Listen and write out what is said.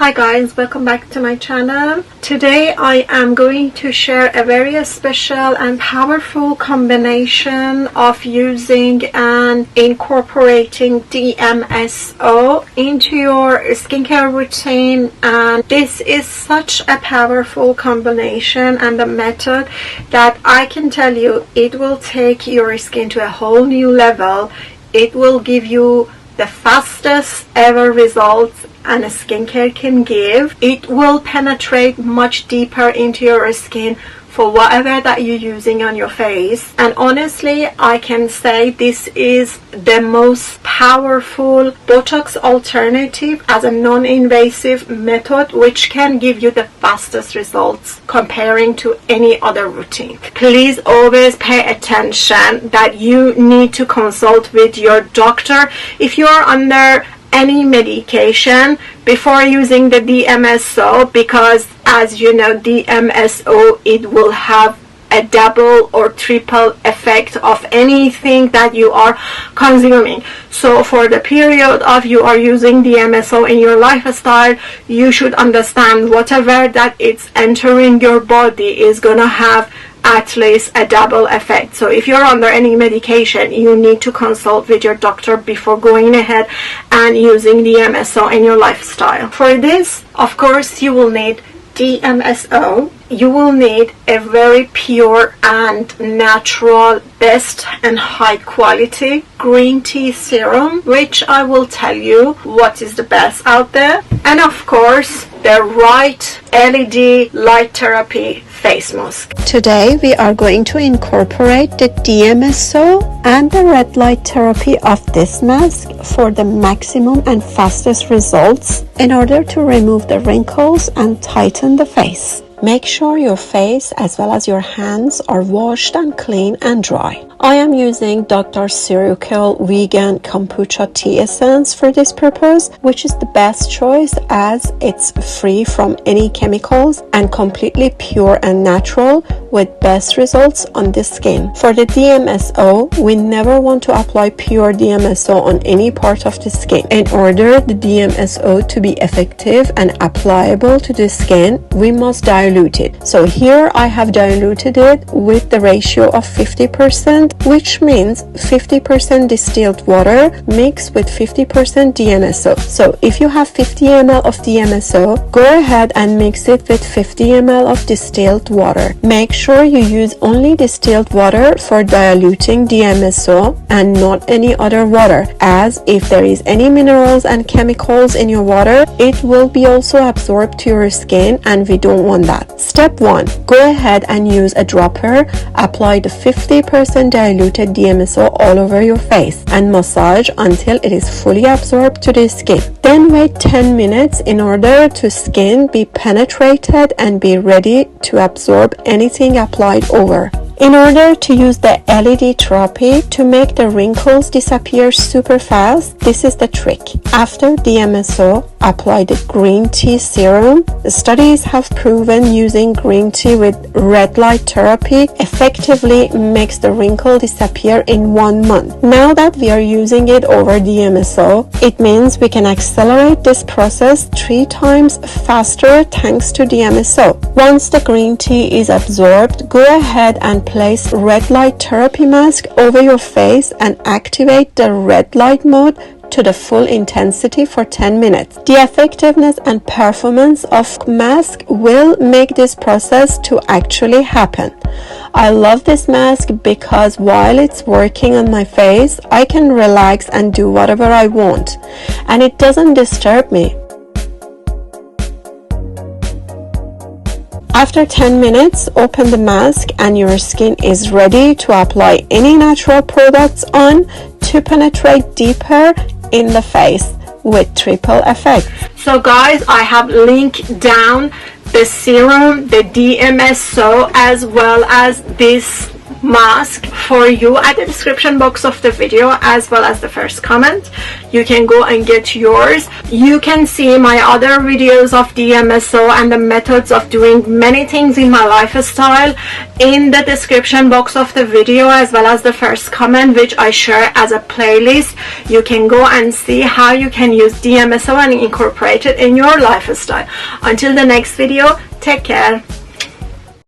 Hi guys, welcome back to my channel. Today I am going to share a very special and powerful combination of using and incorporating DMSO into your skincare routine, and this is such a powerful combination and a method that I can tell you it will take your skin to a whole new level. It will give you the fastest ever results and a skincare can give. It will penetrate much deeper into your skin for whatever that you're using on your face, and honestly I can say this is the most powerful Botox alternative as a non-invasive method which can give you the fastest results comparing to any other routine. Please always pay attention that you need to consult with your doctor if you are under any medication before using the DMSO, because as you know, DMSO, it will have a double or triple effect of anything that you are consuming. So for the period of you are using DMSO in your lifestyle, you should understand whatever that it's entering your body is gonna have at least a double effect. So if you're under any medication, you need to consult with your doctor before going ahead and using DMSO in your lifestyle. For this, of course, you will need DMSO. You will need a very pure and natural, best and high quality green tea serum, which I will tell you what is the best out there, and of course the right LED light therapy face mask. Today we are going to incorporate the DMSO and the red light therapy of this mask for the maximum and fastest results in order to remove the wrinkles and tighten the face. Make sure your face as well as your hands are washed and clean and dry. I am using Dr. Circle Vegan Kombucha Tea Essence for this purpose, which is the best choice as it's free from any chemicals and completely pure and natural with best results on the skin. For the DMSO, we never want to apply pure DMSO on any part of the skin. In order the DMSO to be effective and applicable to the skin, we must dilute it. So here I have diluted it with the ratio of 50%, which means 50% distilled water mixed with 50% DMSO. So if you have 50 ml of DMSO, go ahead and mix it with 50 ml of distilled water. Make sure you use only distilled water for diluting DMSO and not any other water, as if there is any minerals and chemicals in your water, it will be also absorbed to your skin and we don't want that. Step 1. Go ahead and use a dropper. Apply the 50% diluted DMSO all over your face and massage until it is fully absorbed to the skin. Then wait 10 minutes in order to skin be penetrated and be ready to absorb anything applied over. In order to use the LED therapy to make the wrinkles disappear super fast, this is the trick. After DMSO, apply the green tea serum. The studies have proven using green tea with red light therapy effectively makes the wrinkle disappear in 1 month. Now that we are using it over DMSO, it means we can accelerate this process 3 times faster thanks to DMSO. Once the green tea is absorbed, go ahead and place red light therapy mask over your face and activate the red light mode to the full intensity for 10 minutes. The effectiveness and performance of mask will make this process to actually happen. I love this mask because while it's working on my face, I can relax and do whatever I want, and it doesn't disturb me. After 10 minutes, open the mask and your skin is ready to apply any natural products on to penetrate deeper in the face with triple effect. So guys, I have linked down the serum, the DMSO, as well as this mask for you at the description box of the video as well as the first comment. You can go and get yours. You can see my other videos of DMSO and the methods of doing many things in my lifestyle in the description box of the video as well as the first comment, which I share as a playlist. You can go and see how you can use DMSO and incorporate it in your lifestyle. Until the next video, take care.